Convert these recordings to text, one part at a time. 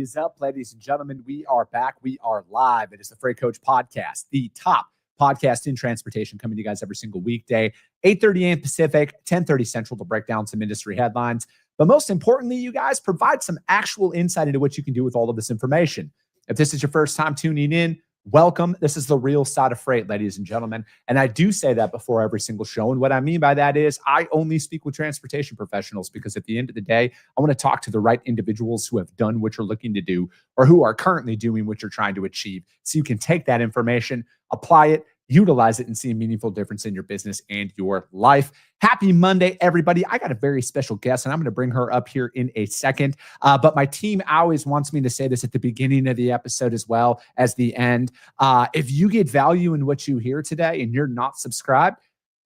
is up, ladies and gentlemen? We are back. We are live. It is the Freight Coach Podcast, the top podcast in transportation, coming to you guys every single weekday, 8:30 a.m. Pacific, 10:30 Central, to break down some industry headlines. But most importantly, you guys provide some actual insight into what you can do with all of this information. If this is your first time tuning in, welcome. This is the real side of freight, ladies and gentlemen. And I do say that before every single show. And what I mean by that is I only speak with transportation professionals, because at the end of the day, I want to talk to the right individuals who have done what you're looking to do, or who are currently doing what you're trying to achieve. So you can take that information, apply it, utilize it, and see a meaningful difference in your business and your life. Happy Monday, everybody. I got a very special guest, and I'm going to bring her up here in a second. But my team always wants me to say this at the beginning of the episode as well as the end. If you get value in what you hear today and you're not subscribed,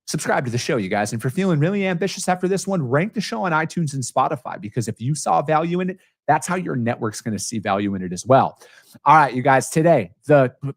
subscribe to the show, you guys. And if you're feeling really ambitious after this one, rank the show on iTunes and Spotify, because if you saw value in it, that's how your network's going to see value in it as well. All right, you guys, today,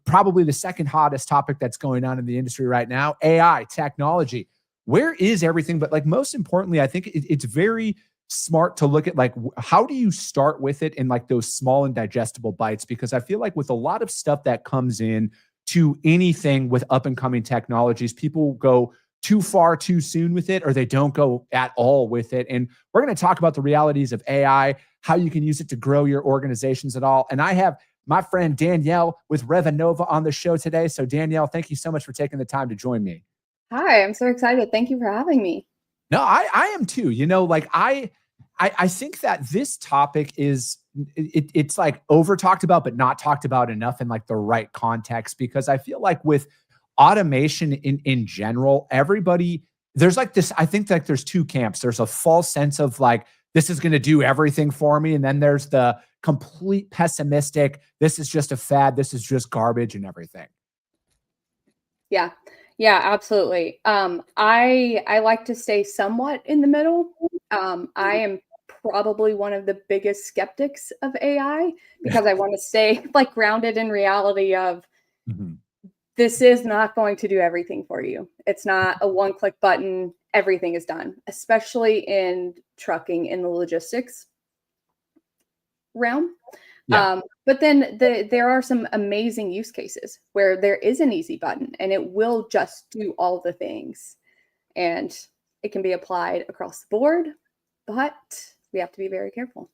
probably the second hottest topic that's going on in the industry right now, AI, technology. Where is everything? But like, most importantly, I think it's very smart to look at, like, how do you start with it in like those small and digestible bites? Because I feel like with a lot of stuff that comes in to anything with up and coming technologies, people go too far too soon with it, or they don't go at all with it. And we're going to talk about the realities of AI, how you can use it to grow your organizations at all. And I have my friend Danielle with Revanova on the show today. So Danielle, thank you so much for taking the time to join me. Hi, I'm so excited. Thank you for having me. No, I am too. You know, like I think that this topic is, it's like over talked about, but not talked about enough in like the right context, because I feel like with automation in general, everybody, there's like this, I think like there's two camps. There's a false sense of like, this is going to do everything for me. And then there's the complete pessimistic, this is just a fad, this is just garbage and everything. Yeah, absolutely. I like to stay somewhat in the middle. I am probably one of the biggest skeptics of AI, because I want to stay like grounded in reality of this is not going to do everything for you. It's not a one-click button, everything is done, especially in trucking, in the logistics realm. Yeah. But then there are some amazing use cases where there is an easy button and it will just do all the things, and it can be applied across the board, but we have to be very careful.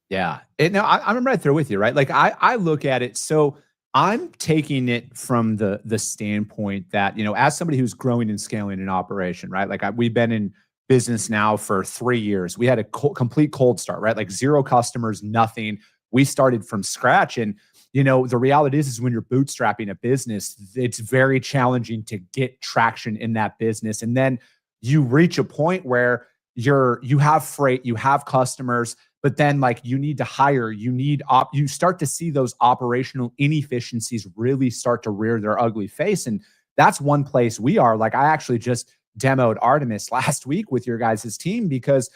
Yeah. I'm right there with you, right? Like I look at it. So I'm taking it from the standpoint that, you know, as somebody who's growing and scaling an operation, right? Like we've been in business now for 3 years. We had a complete cold start, right? Like zero customers, nothing. We started from scratch. And, you know, the reality is when you're bootstrapping a business, it's very challenging to get traction in that business. And then you reach a point where you have freight, you have customers, but then like you need to hire, you start to see those operational inefficiencies really start to rear their ugly face. And that's one place we are. Like I actually just demoed Artemis last week with your guys' team, because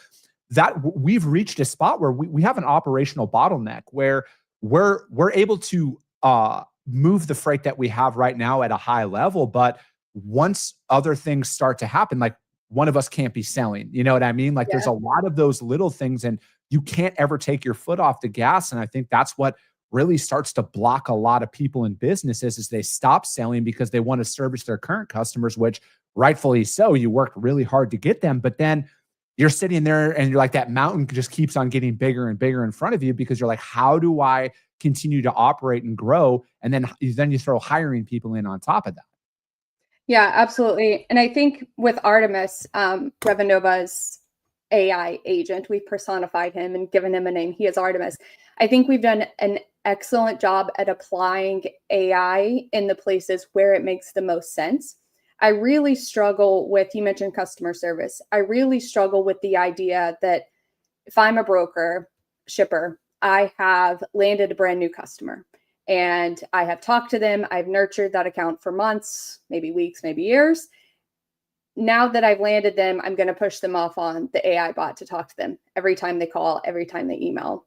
that we've reached a spot where we have an operational bottleneck where we're able to move the freight that we have right now at a high level. But once other things start to happen, like one of us can't be selling, you know what I mean? Like there's a lot of those little things, and you can't ever take your foot off the gas. And I think that's what really starts to block a lot of people in businesses, is they stop selling because they want to service their current customers, which rightfully so, you worked really hard to get them. But then you're sitting there and you're like, that mountain just keeps on getting bigger and bigger in front of you, because you're like, how do I continue to operate and grow? And then you throw hiring people in on top of that. Yeah, absolutely. And I think with Artemis, Revanova's AI agent, we've personified him and given him a name. He is Artemis. I think we've done an excellent job at applying AI in the places where it makes the most sense. I really struggle with, you mentioned customer service. I really struggle with the idea that if I'm a broker, shipper, I have landed a brand new customer and I have talked to them. I've nurtured that account for months, maybe weeks, maybe years. Now that I've landed them, I'm going to push them off on the AI bot to talk to them every time they call, every time they email.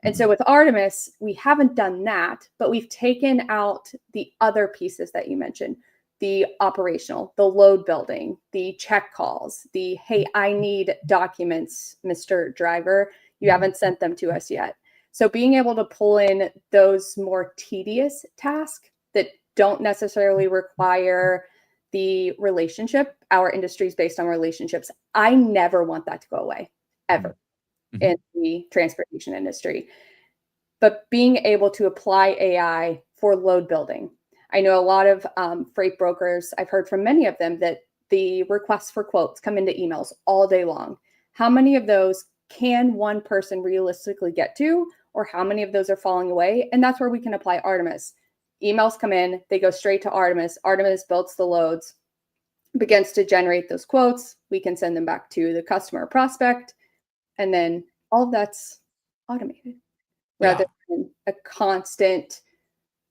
And so with Artemis, we haven't done that, but we've taken out the other pieces that you mentioned. The operational, the load building, the check calls, the, hey, I need documents, Mr. Driver, you haven't sent them to us yet. So being able to pull in those more tedious tasks that don't necessarily require the relationship, our industry is based on relationships. I never want that to go away, ever, in the transportation industry. But being able to apply AI for load building. I know a lot of freight brokers, I've heard from many of them that the requests for quotes come into emails all day long. How many of those can one person realistically get to, or how many of those are falling away? And that's where we can apply Artemis. Emails come in, they go straight to Artemis. Artemis builds the loads, begins to generate those quotes. We can send them back to the customer or prospect. And then all of that's automated rather than a constant,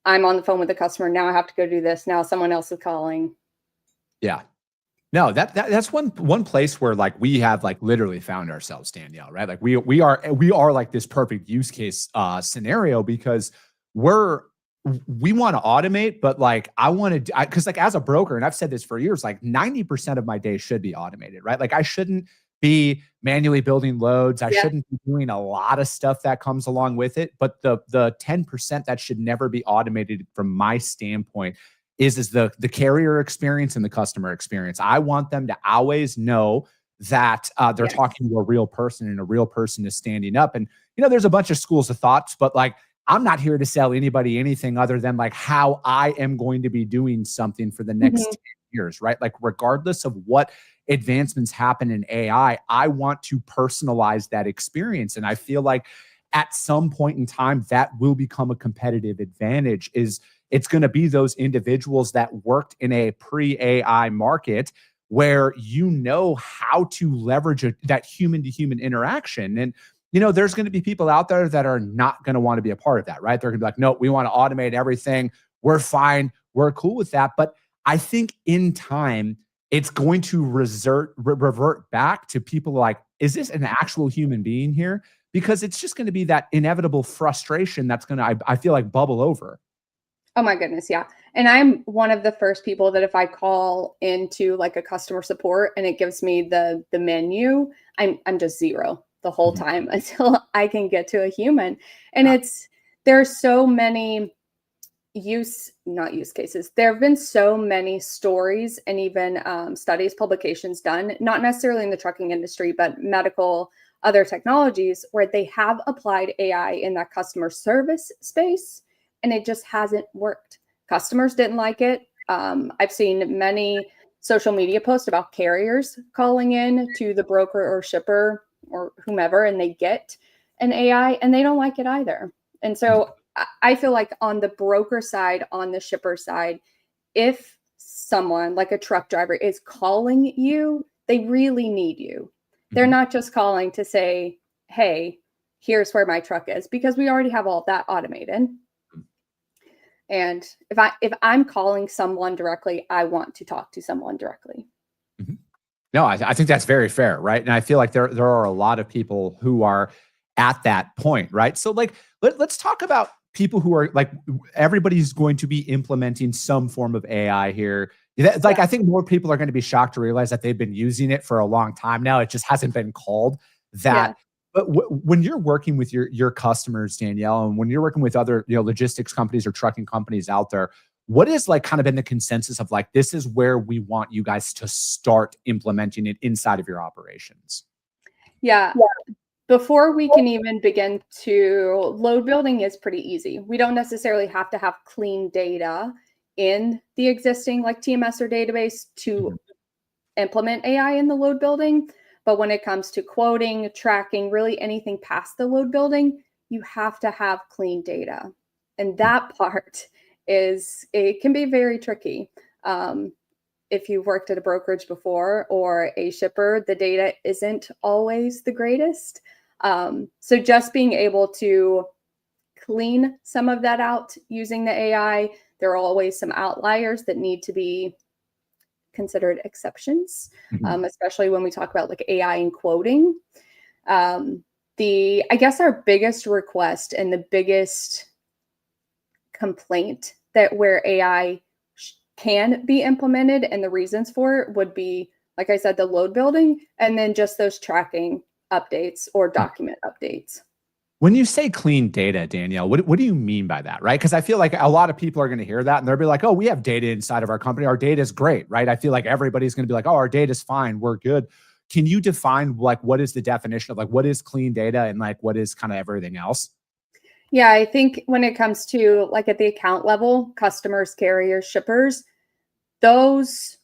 I'm on the phone with the customer. Now I have to go do this. Now someone else is calling. Yeah. No, that's one place where like we have like literally found ourselves, Danielle, right? Like we are like this perfect use case scenario, because we want to automate, but like I want to, because like as a broker, and I've said this for years, like 90% of my day should be automated, right? Like I shouldn't be manually building loads. I shouldn't be doing a lot of stuff that comes along with it. But the 10% that should never be automated from my standpoint is the carrier experience and the customer experience. I want them to always know that they're talking to a real person, and a real person is standing up. And, there's a bunch of schools of thoughts, but like, I'm not here to sell anybody anything other than like how I am going to be doing something for the next 10 years, right? Like regardless of what advancements happen in AI, I want to personalize that experience. And I feel like at some point in time, that will become a competitive advantage. It's going to be those individuals that worked in a pre-AI market where how to leverage that human-to-human interaction. And, there's going to be people out there that are not going to want to be a part of that, right? They're going to be like, no, we want to automate everything. We're fine. We're cool with that. But I think in time, it's going to revert back to people like, is this an actual human being here? Because it's just going to be that inevitable frustration that's going to, I feel like, bubble over. Oh my goodness, yeah. And I'm one of the first people that if I call into like a customer support and it gives me the menu, I'm just zero the whole time until I can get to a human. And there's so many not use cases. There have been so many stories and even studies, publications done, not necessarily in the trucking industry, but medical, other technologies where they have applied AI in that customer service space, and it just hasn't worked. Customers didn't like it. I've seen many social media posts about carriers calling in to the broker or shipper or whomever, and they get an AI and they don't like it either. And so I feel like on the broker side, on the shipper side, if someone like a truck driver is calling you, they really need you. They're not just calling to say, hey, here's where my truck is, because we already have all of that automated. And if I'm calling someone directly, I want to talk to someone directly. No, I think that's very fair, right? And I feel like there are a lot of people who are at that point, right? So like, let's talk about people who are like, everybody's going to be implementing some form of AI here. I think more people are going to be shocked to realize that they've been using it for a long time now. It just hasn't been called that. Yeah. But when you're working with your customers, Danielle, and when you're working with other logistics companies or trucking companies out there, what is like kind of been the consensus of like, this is where we want you guys to start implementing it inside of your operations? Yeah. Before we can even begin to load building is pretty easy. We don't necessarily have to have clean data in the existing like TMS or database to implement AI in the load building. But when it comes to quoting, tracking, really anything past the load building, you have to have clean data. And that part it can be very tricky. If you've worked at a brokerage before or a shipper, the data isn't always the greatest. So just being able to clean some of that out using the AI, there are always some outliers that need to be considered exceptions, especially when we talk about like AI and quoting. I guess our biggest request and the biggest complaint that where AI can be implemented and the reasons for it would be, like I said, the load building and then just those tracking updates or document updates. When you say clean data, Danielle, what do you mean by that, right? Because I feel like a lot of people are going to hear that and they'll be like, oh, we have data inside of our company. Our data is great, right? I feel like everybody's going to be like, oh, our data is fine. We're good. Can you define like what is the definition of like what is clean data and like what is kind of everything else? Yeah, I think when it comes to like at the account level, customers, carriers, shippers, those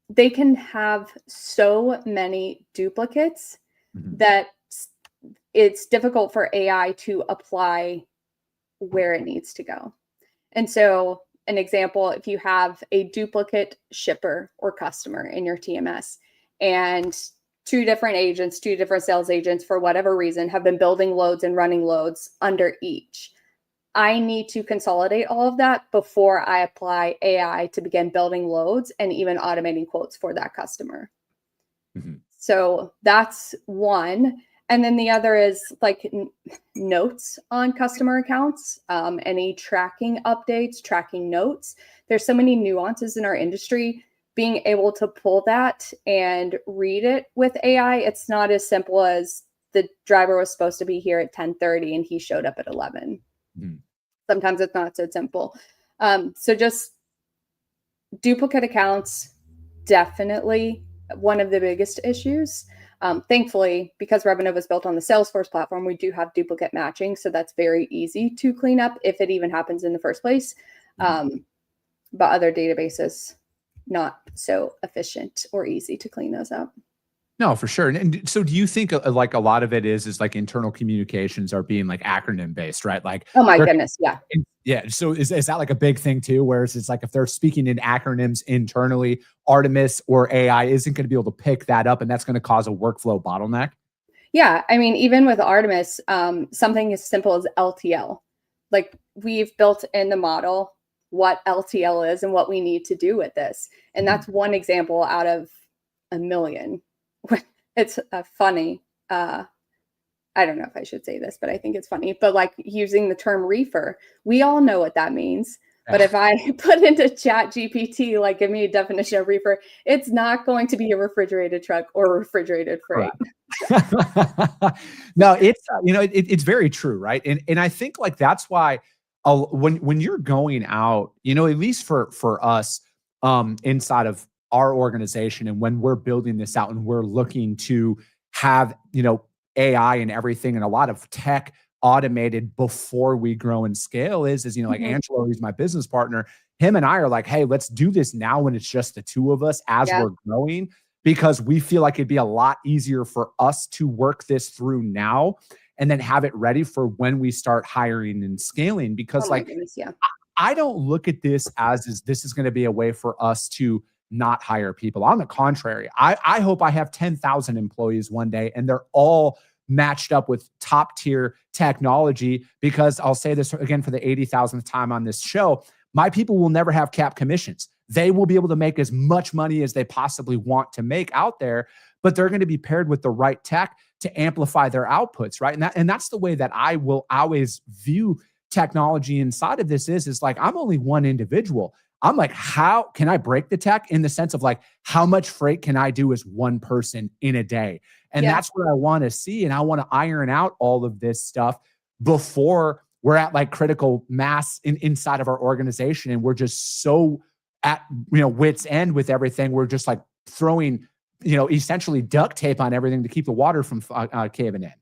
they can have so many duplicates that it's difficult for AI to apply where it needs to go. And so, an example, if you have a duplicate shipper or customer in your TMS and two different agents, two different sales agents, for whatever reason, have been building loads and running loads under each, I need to consolidate all of that before I apply AI to begin building loads and even automating quotes for that customer. So that's one. And then the other is like notes on customer accounts, any tracking updates, tracking notes. There's so many nuances in our industry. Being able to pull that and read it with AI, it's not as simple as the driver was supposed to be here at 10:30 and he showed up at 11. Sometimes it's not so simple. So just duplicate accounts, definitely one of the biggest issues. Thankfully, because Revenova is built on the Salesforce platform, we do have duplicate matching. So that's very easy to clean up if it even happens in the first place. But other databases, not so efficient or easy to clean those up. No, for sure. And so do you think like a lot of it is like internal communications are being like acronym based, right? Like, oh my goodness. Yeah. Yeah. So is that like a big thing too? Whereas it's like if they're speaking in acronyms internally, Artemis or AI isn't going to be able to pick that up and that's going to cause a workflow bottleneck. Yeah. I mean, even with Artemis, something as simple as LTL, like we've built in the model what LTL is and what we need to do with this. And that's one example out of a million. It's funny. I don't know if I should say this, but I think it's funny. But like using the term reefer, we all know what that means. But if I put into Chat GPT, like give me a definition of reefer, it's not going to be a refrigerated truck or refrigerated freight. No, it's it's very true, right? And I think like that's why when you're going out, at least for us inside of our organization and when we're building this out and we're looking to have AI and everything and a lot of tech automated before we grow and scale is like Angelo, who's my business partner, him and I are like, hey, let's do this now when it's just the two of us as we're growing, because we feel like it'd be a lot easier for us to work this through now and then have it ready for when we start hiring and scaling. Because I don't look at this as this is going to be a way for us to not hire people. On the contrary, I hope I have 10,000 employees one day and they're all matched up with top tier technology, because I'll say this again for the 80,000th time on this show, my people will never have cap commissions. They will be able to make as much money as they possibly want to make out there, but they're going to be paired with the right tech to amplify their outputs, right? And that's the way that I will always view technology inside of this is like, I'm only one individual. I'm like, how can I break the tech in the sense of like, how much freight can I do as one person in a day? And that's what I want to see. And I want to iron out all of this stuff before we're at like critical mass inside of our organization. And we're just so at, wit's end with everything. We're just like throwing, essentially duct tape on everything to keep the water from caving in.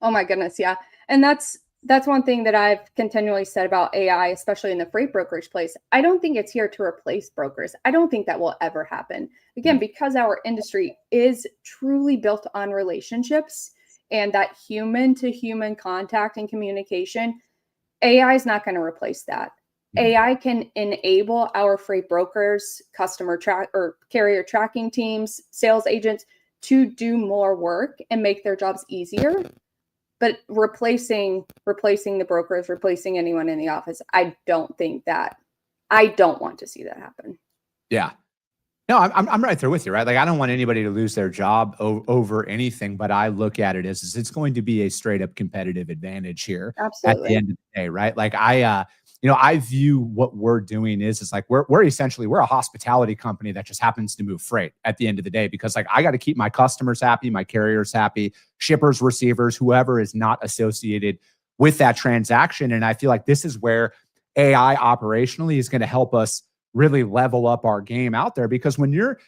Oh my goodness. Yeah. And that's one thing that I've continually said about AI, especially in the freight brokerage place. I don't think it's here to replace brokers. I don't think that will ever happen. Again, because our industry is truly built on relationships and that human to human contact and communication, AI is not going to replace that. AI can enable our freight brokers, customer or carrier tracking teams, sales agents to do more work and make their jobs easier. But replacing the brokers, replacing anyone in the office, I don't want to see that happen. Yeah. No, I'm right there with you, right? Like, I don't want anybody to lose their job over anything, but I look at it as it's going to be a straight up competitive advantage here. Absolutely. At the end of the day, right? Like I view what we're doing is like we're essentially we're a hospitality company that just happens to move freight at the end of the day, because like I got to keep my customers happy, my carriers happy, shippers, receivers, whoever is not associated with that transaction. And I feel like this is where AI operationally is going to help us really level up our game out there, because when you're,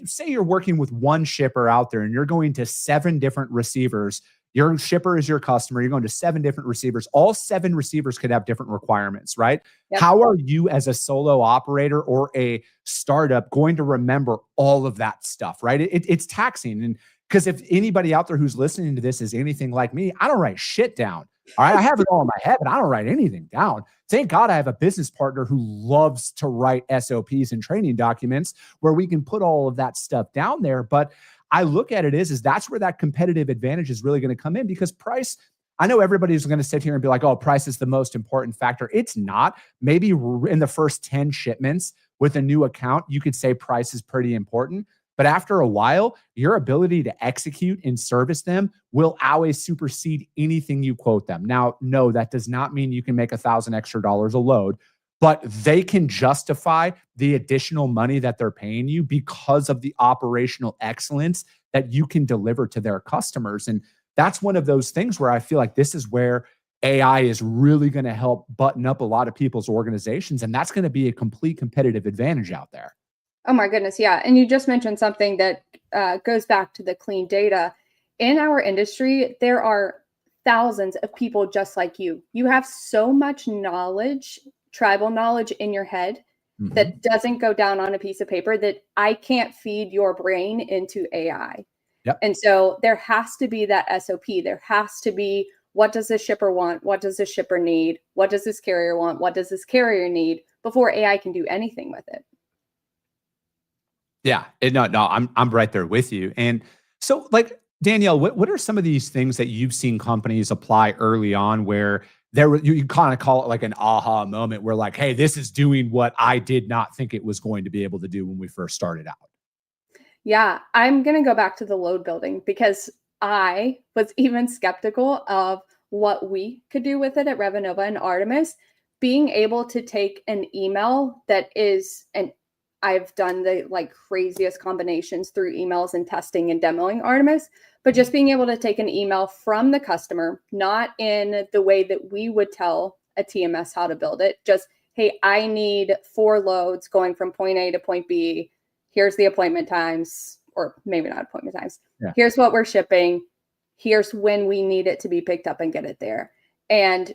say you're working with one shipper out there and you're going to 7 different receivers. Your shipper is your customer. You're going to 7 different receivers. All 7 receivers could have different requirements, right? Yep. How are you as a solo operator or a startup going to remember all of that stuff, right? It's taxing. And because if anybody out there who's listening to this is anything like me, I don't write shit down. All right. I have it all in my head, but I don't write anything down. Thank God I have a business partner who loves to write SOPs and training documents where we can put all of that stuff down there. But I look at it is that's where that competitive advantage is really going to come in, because price, I know everybody's going to sit here and be like, oh, price is the most important factor. It's not. Maybe in the first 10 shipments with a new account, you could say price is pretty important. But after a while, your ability to execute and service them will always supersede anything you quote them. Now, no, that does not mean you can make $1,000 extra a load, but they can justify the additional money that they're paying you because of the operational excellence that you can deliver to their customers. And that's one of those things where I feel like this is where AI is really going to help button up a lot of people's organizations. And that's going to be a complete competitive advantage out there. Oh my goodness. Yeah. And you just mentioned something that goes back to the clean data. In our industry, there are thousands of people just like you. You have so much knowledge, tribal knowledge in your head that doesn't go down on a piece of paper that I can't feed your brain into AI. Yep. And so there has to be that SOP. There has to be, what does the shipper want? What does the shipper need? What does this carrier want? What does this carrier need before AI can do anything with it? Yeah, no, I'm right there with you. And so, like, Danielle, what are some of these things that you've seen companies apply early on where you kind of call it like an aha moment where like, hey, this is doing what I did not think it was going to be able to do when we first started out? Yeah, I'm going to go back to the load building, because I was even skeptical of what we could do with it at Revenova and Artemis. Being able to take an email that is I've done the like craziest combinations through emails and testing and demoing Artemis, but just being able to take an email from the customer, not in the way that we would tell a TMS how to build it. Just, hey, I need 4 loads going from point A to point B. Here's the appointment times, or maybe not appointment times. Yeah. Here's what we're shipping. Here's when we need it to be picked up and get it there. And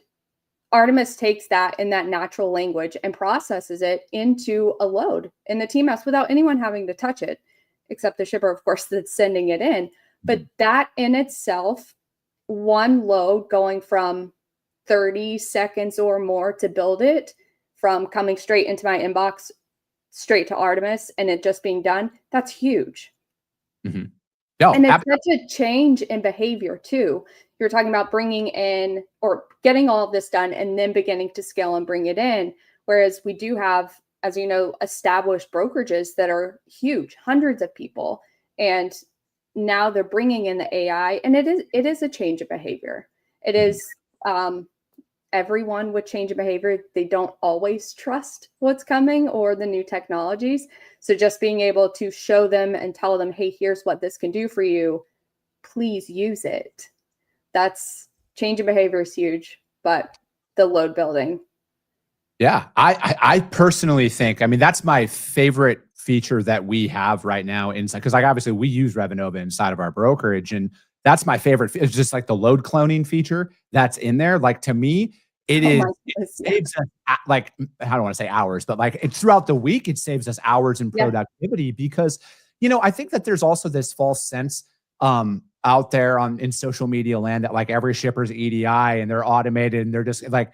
Artemis takes that in that natural language and processes it into a load in the TMS without anyone having to touch it, except the shipper, of course, that's sending it in. But that in itself, one load going from 30 seconds or more to build it, from coming straight into my inbox, straight to Artemis, and it just being done, that's huge. Mm-hmm. No, and it's such a change in behavior too. You're talking about bringing in or getting all of this done and then beginning to scale and bring it in. Whereas we do have, as you know, established brokerages that are huge, hundreds of people. And now they're bringing in the AI, and it is a change of behavior. It is everyone with change of behavior. They don't always trust what's coming or the new technologies. So just being able to show them and tell them, hey, here's what this can do for you. Please use it. That's change of behavior is huge, but the load building. Yeah, I personally think, I mean, that's my favorite feature that we have right now inside, because like obviously we use Revenova inside of our brokerage, and that's my favorite. It's just like the load cloning feature that's in there. Like to me, it saves us like, I don't want to say hours, but like it's throughout the week, it saves us hours in productivity because, I think that there's also this false sense out there in social media land that like every shipper's EDI and they're automated and they're just like,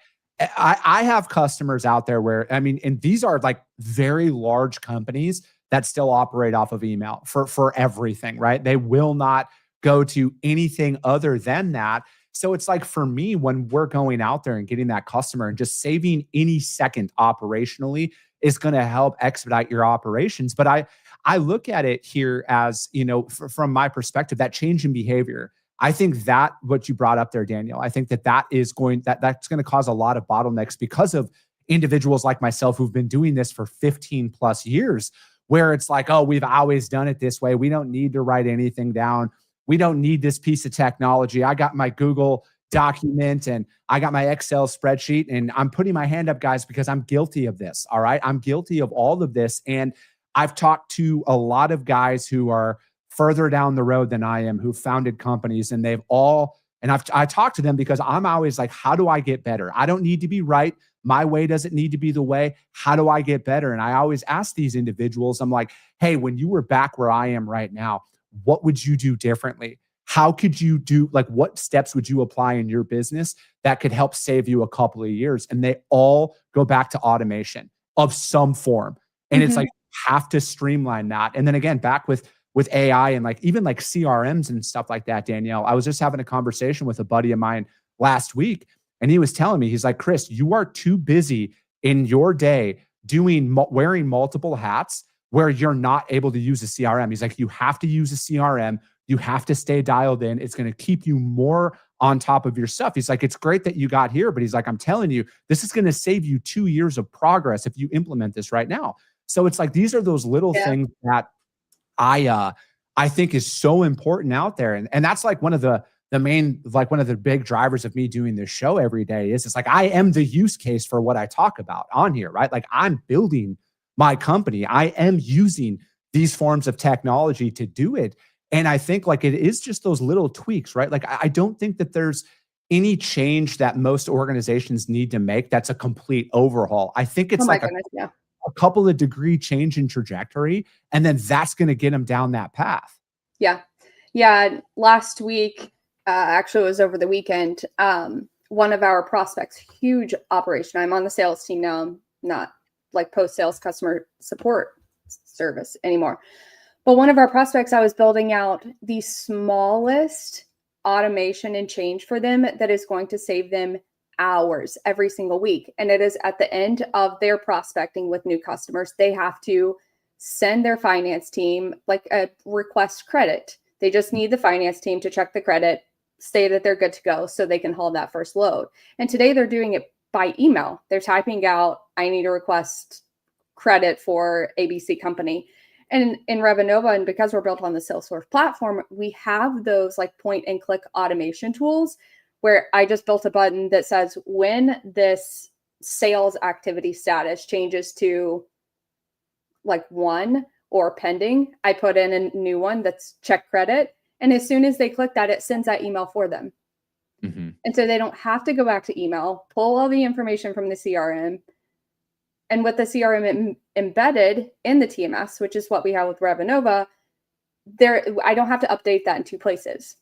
I have customers out there where, I mean, and these are like very large companies that still operate off of email for everything, right? They will not go to anything other than that. So it's like for me, when we're going out there and getting that customer and just saving any second operationally is going to help expedite your operations. But I look at it here as, from my perspective, that change in behavior. I think that what you brought up there, Danielle, I think that's going to cause a lot of bottlenecks because of individuals like myself who've been doing this for 15 plus years, where it's like, oh, we've always done it this way. We don't need to write anything down. We don't need this piece of technology. I got my Google document and I got my Excel spreadsheet, and I'm putting my hand up, guys, because I'm guilty of this. All right. I'm guilty of all of this. And I've talked to a lot of guys who are further down the road than I am, who founded companies, and I talked to them because I'm always like, how do I get better? I don't need to be right. My way doesn't need to be the way. How do I get better? And I always ask these individuals, I'm like, hey, when you were back where I am right now, what would you do differently? How could you do, like, what steps would you apply in your business that could help save you a couple of years? And they all go back to automation of some form. And it's like, have to streamline that. And then again, back with AI and like even like CRMs and stuff like that, Danielle, I was just having a conversation with a buddy of mine last week, and he was telling me, he's like, Chris, you are too busy in your day wearing multiple hats where you're not able to use a CRM. He's like, you have to use a CRM. You have to stay dialed in. It's going to keep you more on top of your stuff. He's like, it's great that you got here, but he's like, I'm telling you, this is going to save you 2 years of progress if you implement this right now. So it's like, these are those little things that I think is so important out there. And that's like one of the main, like one of the big drivers of me doing this show every day is it's like, I am the use case for what I talk about on here, right? Like, I'm building my company. I am using these forms of technology to do it. And I think like it is just those little tweaks, right? Like, I don't think that there's any change that most organizations need to make that's a complete overhaul. I think it's a couple of degree change in trajectory, and then that's going to get them down that path. Yeah. Yeah. Last week, actually it was over the weekend. One of our prospects, huge operation. I'm on the sales team now. I'm not like post-sales customer support service anymore. But one of our prospects, I was building out the smallest automation and change for them that is going to save them hours every single week. And it is at the end of their prospecting with new customers. They have to send their finance team like a request credit. They just need the finance team to check the credit, say that they're good to go so they can hold that first load. And today they're doing it by email. They're typing out, I need a request credit for ABC company. And in Revenova, and because we're built on the Salesforce platform, we have those like point and click automation tools where I just built a button that says when this sales activity status changes to like 1 or pending, I put in a new one that's check credit. And as soon as they click that, it sends that email for them. And so they don't have to go back to email, pull all the information from the CRM. And with the CRM embedded in the TMS, which is what we have with Revenova, I don't have to update that in 2 places.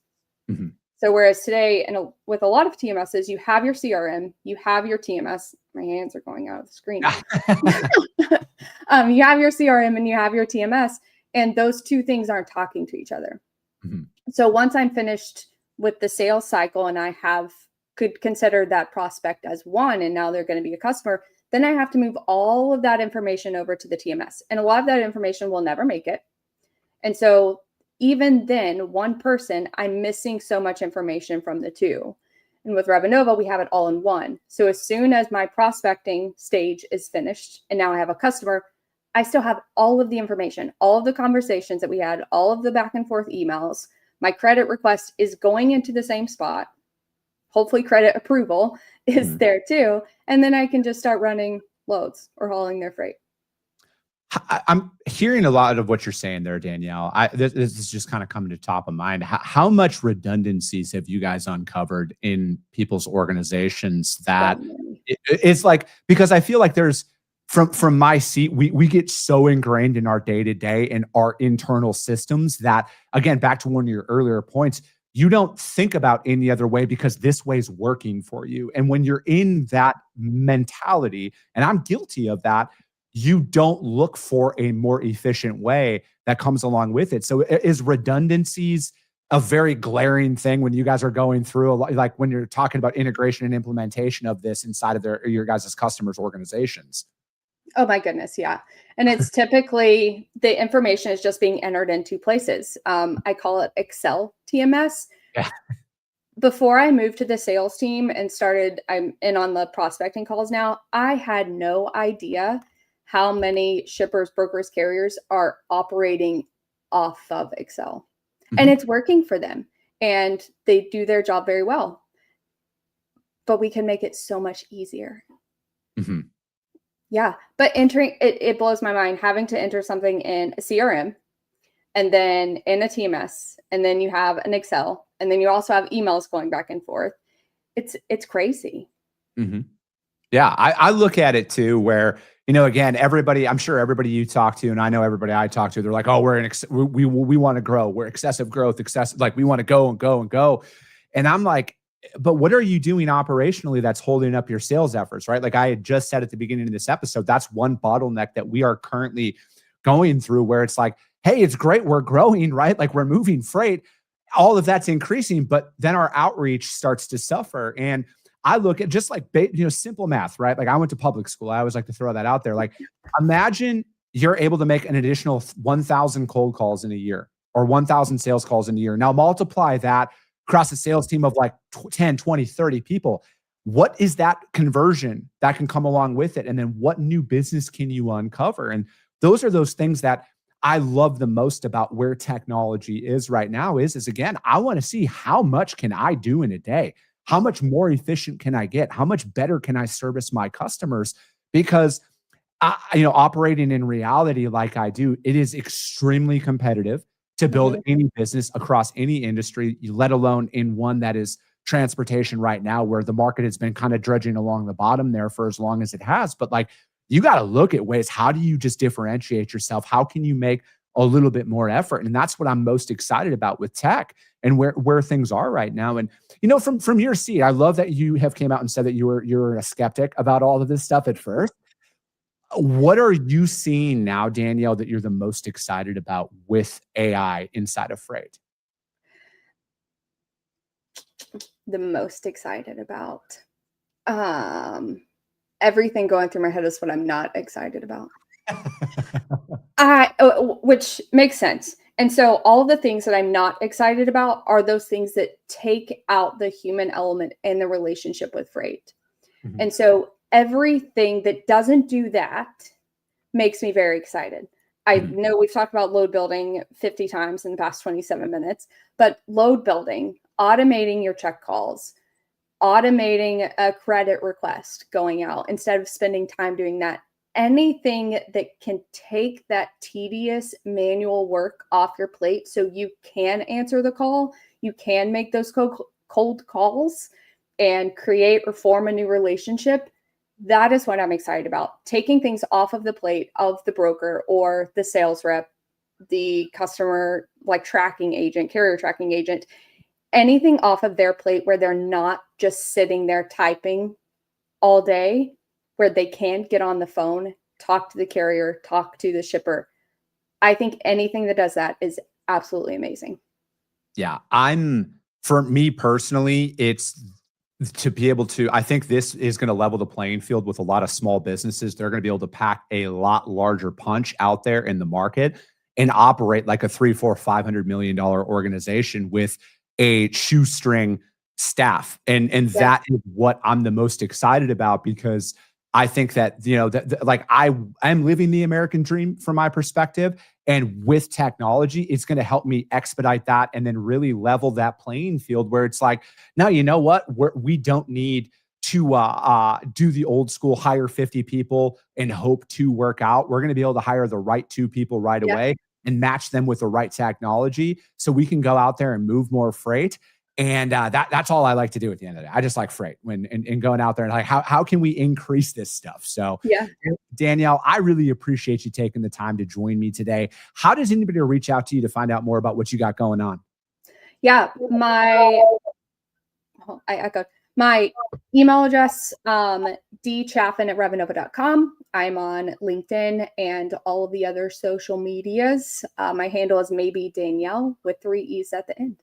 So whereas today, and with a lot of TMSs, you have your CRM, you have your TMS. My hands are going out of the screen. You have your CRM and you have your TMS, and those 2 things aren't talking to each other. So once I'm finished with the sales cycle and I could consider that prospect as one, and now they're going to be a customer, then I have to move all of that information over to the TMS. And a lot of that information will never make it. And so even then, one person, I'm missing so much information from the 2. And with Revenova, we have it all in one. So as soon as my prospecting stage is finished and now I have a customer, I still have all of the information, all of the conversations that we had, all of the back and forth emails. My credit request is going into the same spot. Hopefully credit approval is there too. And then I can just start running loads or hauling their freight. I'm hearing a lot of what you're saying there, Danielle. This is just kind of coming to top of mind. How much redundancies have you guys uncovered in people's organizations that it's like, because I feel like there's, from my seat, we get so ingrained in our day-to-day and our internal systems that, again, back to one of your earlier points, you don't think about any other way because this way's working for you. And when you're in that mentality, and I'm guilty of that, you don't look for a more efficient way that comes along with it. So is redundancies a very glaring thing when you guys are going through, like when you're talking about integration and implementation of this inside of your guys' customers' organizations? Oh my goodness, yeah. And it's typically the information is just being entered in 2 places. I call it Excel TMS. before I moved to the sales team and I'm in on the prospecting calls now, I had no idea how many shippers, brokers, carriers are operating off of Excel. And Mhm. it's working for them and they do their job very well. But we can make it so much easier. Mhm. Yeah. But entering it blows my mind having to enter something in a CRM and then in a TMS, and then you have an Excel, and then you also have emails going back and forth. It's crazy. Mhm. Yeah, I look at it too, where again, everybody. I'm sure everybody you talk to, and I know everybody I talk to, they're like, "Oh, we want to grow. We're excessive growth, excessive. Like we want to go and go and go." And I'm like, "But what are you doing operationally that's holding up your sales efforts?" Right? Like I had just said at the beginning of this episode, that's one bottleneck that we are currently going through, where it's like, "Hey, it's great, we're growing, right? Like we're moving freight, all of that's increasing, but then our outreach starts to suffer." And I look at just like simple math, right? Like I went to public school. I always like to throw that out there. Like imagine you're able to make an additional 1,000 cold calls in a year or 1,000 sales calls in a year. Now multiply that across a sales team of like 10, 20, 30 people. What is that conversion that can come along with it? And then what new business can you uncover? And those are those things that I love the most about where technology is right now is again, I want to see how much can I do in a day? How much more efficient can I get? How much better can I service my customers? Because operating in reality like I do, it is extremely competitive to build Mhm. any business across any industry, let alone in one that is transportation right now, where the market has been kind of drudging along the bottom there for as long as it has. But like, you got to look at ways. How do you just differentiate yourself? How can you make a little bit more effort? And that's what I'm most excited about with tech and where things are right now. And from your seat, I love that you have came out and said that you're a skeptic about all of this stuff at first. What are you seeing now, Danielle, that you're the most excited about with AI inside of freight? The most excited about. Um, Everything going through my head is what I'm not excited about. Which makes sense. And so all the things that I'm not excited about are those things that take out the human element in the relationship with freight. Mhm. And so everything that doesn't do that makes me very excited. I Mhm. know we've talked about load building 50 times in the past 27 minutes, but load building, automating your check calls, automating a credit request going out instead of spending time doing that. Anything that can take that tedious manual work off your plate so you can answer the call, you can make those cold calls and create or form a new relationship. That is what I'm excited about. Taking things off of the plate of the broker or the sales rep, the customer like tracking agent, carrier tracking agent, anything off of their plate where they're not just sitting there typing all day, where they can get on the phone, talk to the carrier, talk to the shipper. I think anything that does that is absolutely amazing. Yeah, for me personally, it's to be able to, I think this is going to level the playing field with a lot of small businesses. They're going to be able to pack a lot larger punch out there in the market and operate like a 3, 4, $500 million organization with a shoestring staff. And Yeah. that is what I'm the most excited about, because I think that, like I'm living the American dream from my perspective. And with technology, it's going to help me expedite that and then really level that playing field where it's like, now, you know what? We don't need to do the old school, hire 50 people and hope to work out. We're going to be able to hire the right 2 people right Yeah. away and match them with the right technology so we can go out there and move more freight. And that's all I like to do at the end of the day. I just like freight and going out there and like, how can we increase this stuff? So Yeah. Danielle, I really appreciate you taking the time to join me today. How does anybody reach out to you to find out more about what you got going on? Yeah. I echoed my email address, dchaffin@revenova.com. I'm on LinkedIn and all of the other social medias. My handle is maybe Danielle with 3 E's at the end.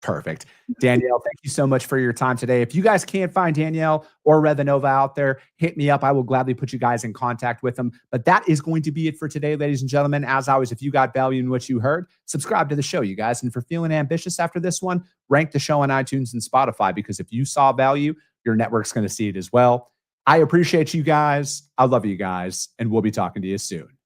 Perfect. Danielle, thank you so much for your time today. If you guys can't find Danielle or Revanova out there, hit me up. I will gladly put you guys in contact with them. But that is going to be it for today, ladies and gentlemen. As always, if you got value in what you heard, subscribe to the show, you guys. And for feeling ambitious after this one, rank the show on iTunes and Spotify, because if you saw value, your network's going to see it as well. I appreciate you guys. I love you guys. And we'll be talking to you soon.